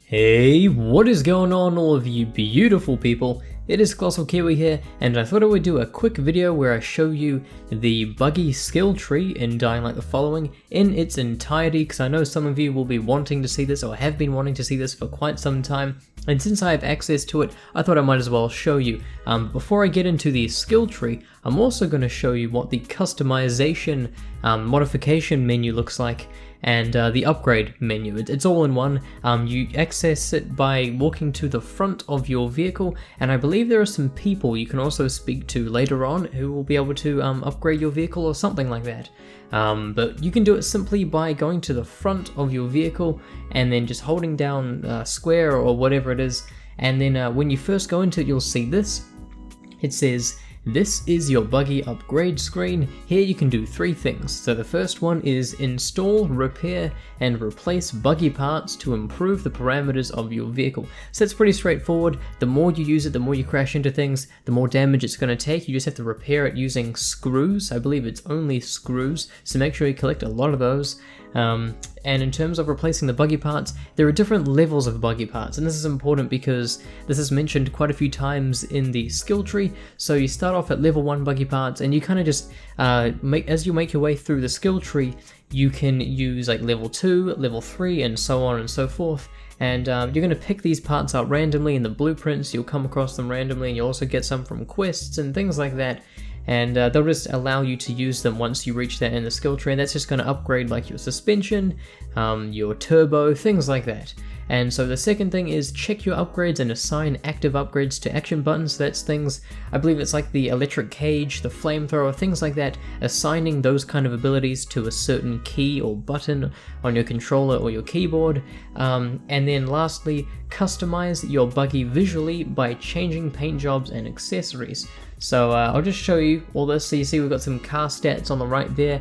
Hey, what is going on, all of you beautiful people? It is Colossal Kiwi here, and I thought I would do a quick video where I show you the Buggy skill tree in Dying Light the Following in its entirety, because I know some of you will be wanting to see this or have been wanting to see this for quite some time, and since I have access to it, I thought I might as well show you. Before I get into the skill tree, I'm also going to show you what the customization modification menu looks like, and the upgrade menu. It's all in one. You access it by walking to the front of your vehicle, and I believe there are some people you can also speak to later on who will be able to upgrade your vehicle or something like that. But you can do it simply by going to the front of your vehicle and then just holding down square or whatever it is, and then when you first go into it, you'll see this. It says, "This is your Buggy upgrade screen." Here you can do three things. So the first one is install, repair, and replace Buggy parts to improve the parameters of your vehicle. So it's pretty straightforward. The more you use it, the more you crash into things, the more damage it's going to take. You just have to repair it using screws. I believe it's only screws, so make sure you collect a lot of those. And in terms of replacing the Buggy parts, there are different levels of Buggy parts, and this is important because this is mentioned quite a few times in the skill tree. So you start off at level 1 Buggy parts, and you kind of just, as you make your way through the skill tree, you can use like level 2, level 3, and so on and so forth. And you're going to pick these parts out randomly in the blueprints. You'll come across them randomly, and you'll also get some from quests and things like that. And they'll just allow you to use them once you reach that in the skill tree, and that's just going to upgrade like your suspension, your turbo, things like that. And so the second thing is check your upgrades and assign active upgrades to action buttons. That's things, I believe it's like the electric cage, the flamethrower, things like that, assigning those kind of abilities to a certain key or button on your controller or your keyboard. And then lastly, customize your Buggy visually by changing paint jobs and accessories. So I'll just show you all this. So you see we've got some car stats on the right there,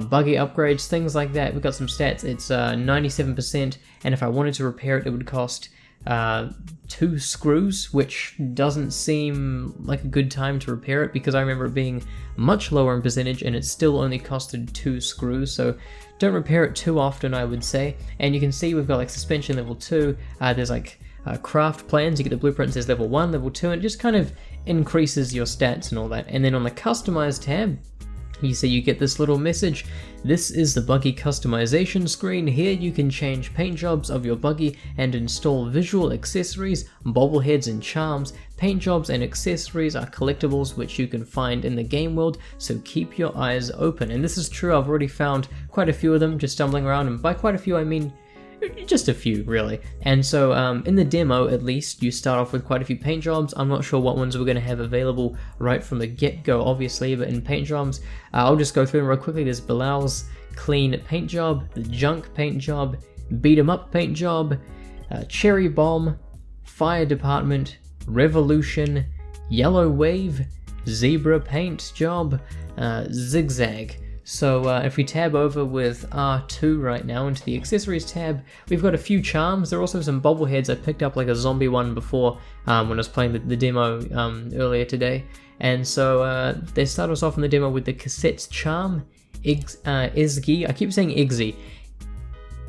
Buggy upgrades, things like that. We've got some stats. It's 97%, and if I wanted to repair it, it would cost 2 screws, which doesn't seem like a good time to repair it because I remember it being much lower in percentage and it still only costed 2 screws. So don't repair it too often, I would say. And you can see we've got like suspension level 2. There's like craft plans. You get the blueprints. There's level 1, level 2, and it just kind of increases your stats and all that. And then on the customize tab, you see you get this little message. This is the Buggy customization screen. Here you can change paint jobs of your Buggy and install visual accessories, bobbleheads, and charms. Paint jobs and accessories are collectibles which you can find in the game world, so keep your eyes open. And this is true. I've already found quite a few of them just stumbling around, and by quite a few I mean just a few, really. And so in the demo, at least, you start off with quite a few paint jobs. I'm not sure what ones we're going to have available right from the get-go, obviously, but in paint jobs, I'll just go through them real quickly. There's Bilal's clean paint job, the junk paint job, beat 'em up paint job, cherry bomb, fire department, revolution, yellow wave, zebra paint job, zigzag. So if we tab over with R2 right now into the accessories tab, we've got a few charms. There are also some bobbleheads. I picked up like a zombie one before when I was playing the demo earlier today. And so they start us off in the demo with the cassette's charm, Izzy, I keep saying Igzy,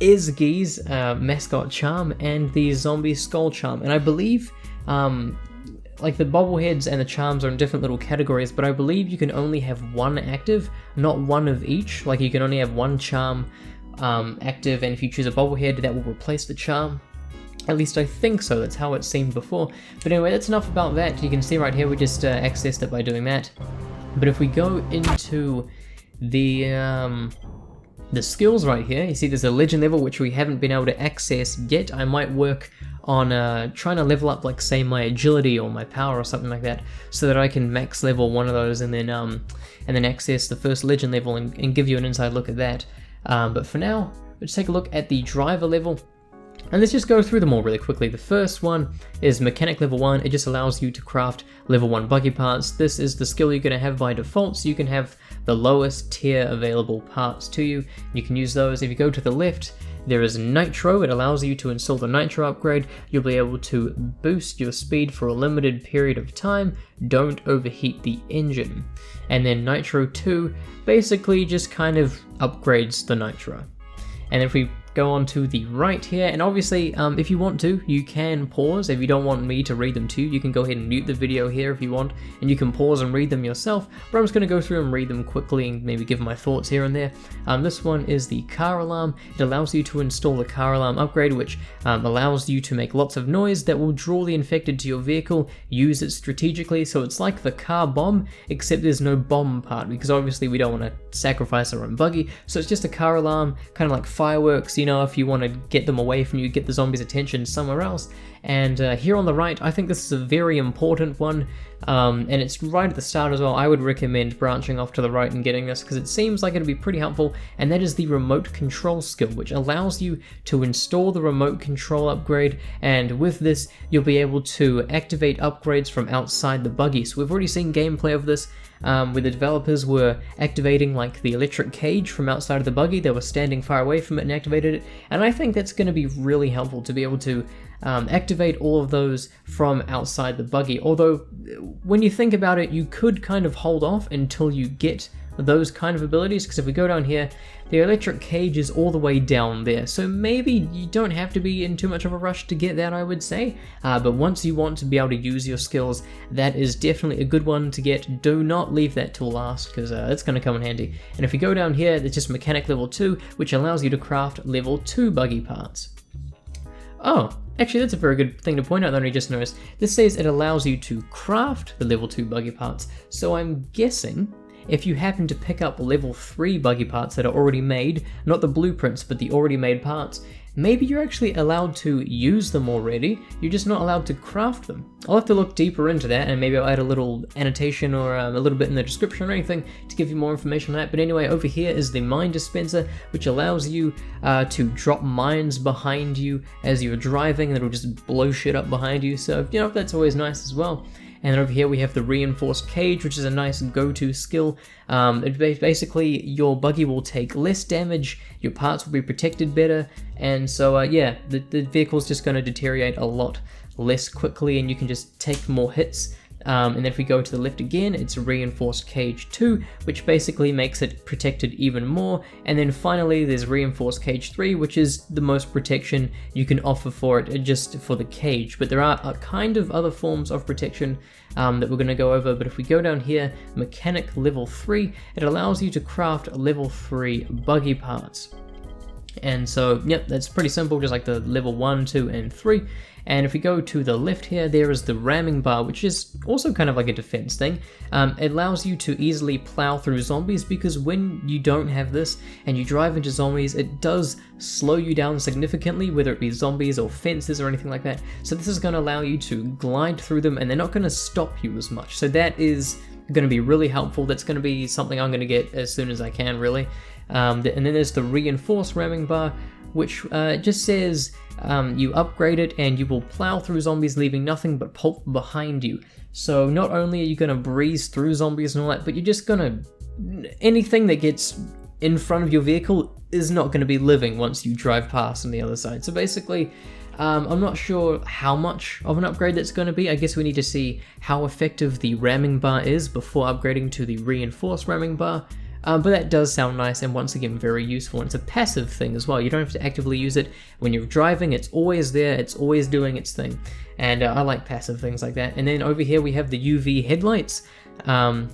Izgy's mascot charm, and the zombie skull charm. And I believe like the bobbleheads and the charms are in different little categories, but I believe you can only have one active, not one of each. Like you can only have one charm active, and if you choose a bobblehead, that will replace the charm. At least I think so, that's how it seemed before. But anyway, that's enough about that. You can see right here we just accessed it by doing that. But if we go into the skills right here, you see there's a legend level which we haven't been able to access yet. I might work on trying to level up, like say my agility or my power or something like that, so that I can max level one of those and then access the first legend level and give you an inside look at that. But for now, let's take a look at the driver level. And let's just go through them all really quickly. The first one is mechanic level 1. It just allows you to craft level 1 Buggy parts. This is the skill you're going to have by default, so you can have the lowest tier available parts to you. You can use those. If you go to the left, there is Nitro. It allows you to install the Nitro upgrade. You'll be able to boost your speed for a limited period of time. Don't overheat the engine. And then Nitro 2 basically just kind of upgrades the Nitro. And if we go on to the right here, and obviously if you want to, you can pause. If you don't want me to read them to you, you can go ahead and mute the video here if you want, and you can pause and read them yourself, but I'm just going to go through and read them quickly and maybe give my thoughts here and there. This one is the car alarm. It allows you to install the car alarm upgrade, which allows you to make lots of noise that will draw the infected to your vehicle. Use it strategically, so it's like the car bomb, except there's no bomb part, because obviously we don't want to sacrifice our own buggy, so it's just a car alarm, kind of like fireworks, you know, if you want to get them away from you, get the zombies' attention somewhere else. And here on the right, I think this is a very important one, and it's right at the start as well. I would recommend branching off to the right and getting this, because it seems like it'd be pretty helpful, and that is the remote control skill, which allows you to install the remote control upgrade, and with this, you'll be able to activate upgrades from outside the buggy. So we've already seen gameplay of this, where the developers were activating like the electric cage from outside of the buggy. They were standing far away from it and activated it, and I think that's going to be really helpful to be able to activate all of those from outside the buggy. Although when you think about it, you could kind of hold off until you get those kind of abilities, because if we go down here, the electric cage is all the way down there, so maybe you don't have to be in too much of a rush to get that, I would say, but once you want to be able to use your skills, that is definitely a good one to get. Do not leave that till last, because it's going to come in handy. And if you go down here, there's just mechanic level 2, which allows you to craft level 2 buggy parts. Oh, actually that's a very good thing to point out that I just noticed. This says it allows you to craft the level 2 buggy parts, so I'm guessing if you happen to pick up level 3 buggy parts that are already made, not the blueprints, but the already made parts, maybe you're actually allowed to use them already, you're just not allowed to craft them. I'll have to look deeper into that, and maybe I'll add a little annotation or a little bit in the description or anything to give you more information on that. But anyway, over here is the mine dispenser, which allows you to drop mines behind you as you're driving, and it'll just blow shit up behind you, so you know, that's always nice as well. And over here we have the reinforced cage, which is a nice go-to skill. Basically, your buggy will take less damage, your parts will be protected better, and so yeah, the vehicle's just going to deteriorate a lot less quickly, and you can just take more hits. And then if we go to the left again, it's reinforced cage 2, which basically makes it protected even more. And then finally there's reinforced cage 3, which is the most protection you can offer for it, just for the cage. But there are kind of other forms of protection that we're going to go over. But if we go down here, mechanic level 3, it allows you to craft level 3 buggy parts. And so, yep, that's pretty simple, just like the level 1, 2, and 3. And if we go to the left here, there is the ramming bar, which is also kind of like a defense thing. It allows you to easily plow through zombies, because when you don't have this and you drive into zombies, it does slow you down significantly, whether it be zombies or fences or anything like that. So this is going to allow you to glide through them, and they're not going to stop you as much. So that is going to be really helpful. That's going to be something I'm going to get as soon as I can, really. And then there's the reinforced ramming bar, which just says you upgrade it and you will plow through zombies, leaving nothing but pulp behind you. So not only are you going to breeze through zombies and all that, but you're just going to, anything that gets in front of your vehicle is not going to be living once you drive past on the other side. So basically, I'm not sure how much of an upgrade that's going to be. I guess we need to see how effective the ramming bar is before upgrading to the reinforced ramming bar. But that does sound nice, and once again very useful, and it's a passive thing as well. You don't have to actively use it. When you're driving, it's always there, it's always doing its thing, and I like passive things like that. And then over here we have the UV headlights. I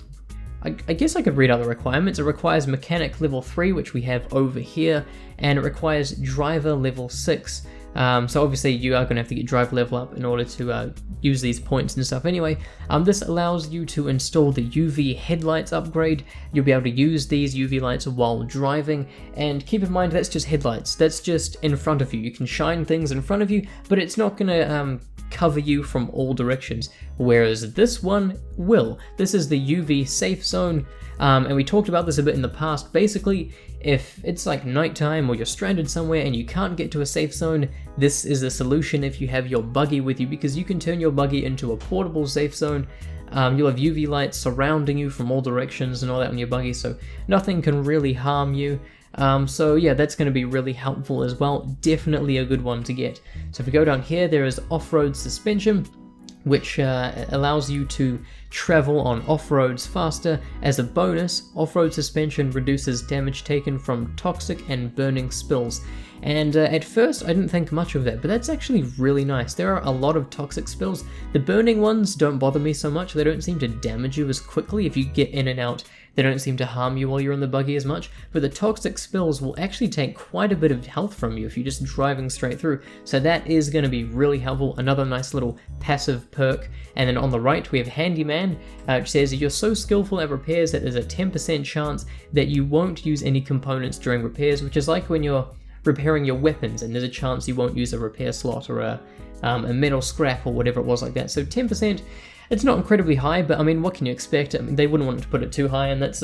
guess I could read out the requirements. It requires mechanic level 3, which we have over here, and it requires driver level 6. So obviously you are going to have to get drive level up in order to use these points and stuff anyway. This allows you to install the UV headlights upgrade. You'll be able to use these UV lights while driving, and keep in mind that's just headlights. That's just in front of you. You can shine things in front of you, but it's not going to cover you from all directions, whereas this one will. This is the UV safe zone, and we talked about this a bit in the past. Basically, if it's like nighttime or you're stranded somewhere and you can't get to a safe zone, this is the solution if you have your buggy with you, because you can turn your buggy into a portable safe zone. You'll have UV lights surrounding you from all directions and all that on your buggy, so nothing can really harm you. So yeah, that's going to be really helpful as well. Definitely a good one to get. So if we go down here, there is off-road suspension. which allows you to travel on off-roads faster. As a bonus, off-road suspension reduces damage taken from toxic and burning spills. And at first I didn't think much of that, but that's actually really nice. There are a lot of toxic spills. The burning ones don't bother me so much. They don't seem to damage you as quickly. If you get in and out, they don't seem to harm you while you're in the buggy as much, but the toxic spills will actually take quite a bit of health from you if you're just driving straight through, so that is going to be really helpful. Another nice little passive perk. And then on the right we have Handyman, which says you're so skillful at repairs that there's a 10% chance that you won't use any components during repairs, which is like when you're repairing your weapons and there's a chance you won't use a repair slot or a metal scrap or whatever it was like that. So 10%, it's not incredibly high, but I mean, what can you expect? I mean, they wouldn't want to put it too high, and that's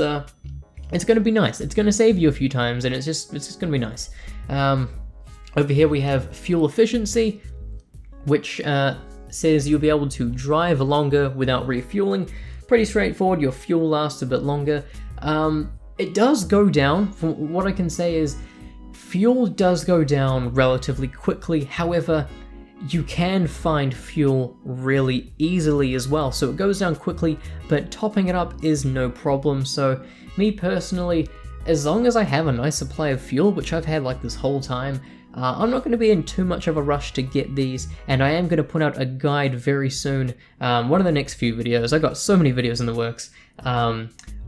it's going to be nice. It's going to save you a few times, and it's just going to be nice. Over here we have fuel efficiency, which says you'll be able to drive longer without refueling. Pretty straightforward. Your fuel lasts a bit longer. It does go down. From what I can say is, fuel does go down relatively quickly. However, you can find fuel really easily as well, so it goes down quickly, but topping it up is no problem. So me personally, as long as I have a nice supply of fuel, which I've had like this whole time, I'm not going to be in too much of a rush to get these, and I am going to put out a guide very soon, one of the next few videos. I got so many videos in the works,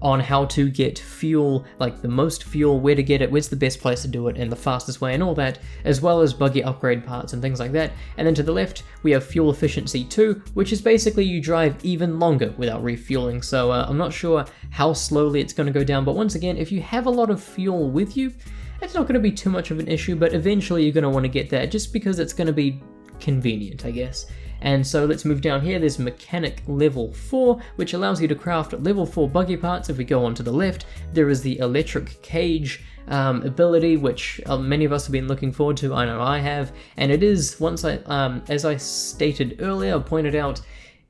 on how to get fuel, like the most fuel, where to get it, where's the best place to do it, and the fastest way, and all that, as well as buggy upgrade parts and things like that. And then to the left, we have fuel efficiency 2, which is basically you drive even longer without refueling. So I'm not sure how slowly it's going to go down, but once again, if you have a lot of fuel with you, it's not going to be too much of an issue, but eventually you're going to want to get that just because it's going to be convenient, I guess. And so let's move down here. There's mechanic level 4, which allows you to craft level 4 buggy parts. If we go on to the left, there is the electric cage ability, which many of us have been looking forward to. I know I have, and it is, as I stated earlier, pointed out,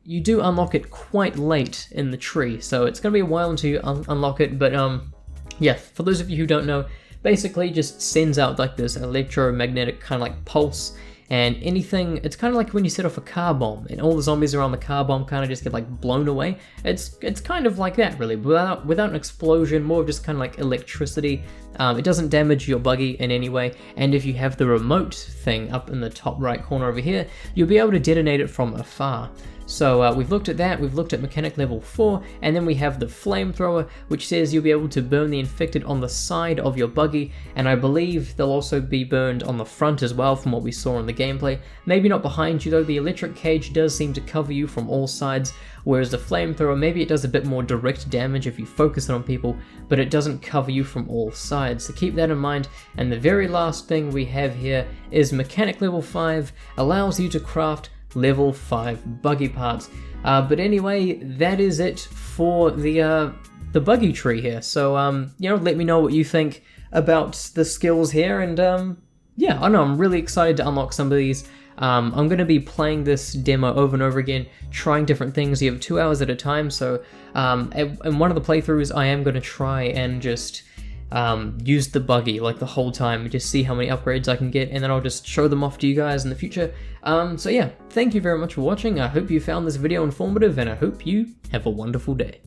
you do unlock it quite late in the tree, so it's going to be a while until you unlock it. But yeah, for those of you who don't know, basically just sends out like this electromagnetic kind of like pulse. And anything, it's kind of like when you set off a car bomb and all the zombies around the car bomb kind of just get like blown away. It's kind of like that really, without an explosion, more of just kind of like electricity. It doesn't damage your buggy in any way, and if you have the remote thing up in the top right corner over here, you'll be able to detonate it from afar. So we've looked at that, we've looked at mechanic level 4, and then we have the flamethrower, which says you'll be able to burn the infected on the side of your buggy, and I believe they'll also be burned on the front as well from what we saw in the gameplay. Maybe not behind you though. The electric cage does seem to cover you from all sides, whereas the flamethrower, maybe it does a bit more direct damage if you focus it on people, but it doesn't cover you from all sides, so keep that in mind. And the very last thing we have here is mechanic level 5, allows you to craft level 5 buggy parts. But anyway, that is it for the buggy tree here. So you know, let me know what you think about the skills here, and yeah, I know I'm really excited to unlock some of these. I'm going to be playing this demo over and over again, trying different things. You have 2 hours at a time, so in one of the playthroughs I am going to try and just use the buggy like the whole time and just see how many upgrades I can get, and then I'll just show them off to you guys in the future. So yeah, thank you very much for watching. I hope you found this video informative, and I hope you have a wonderful day.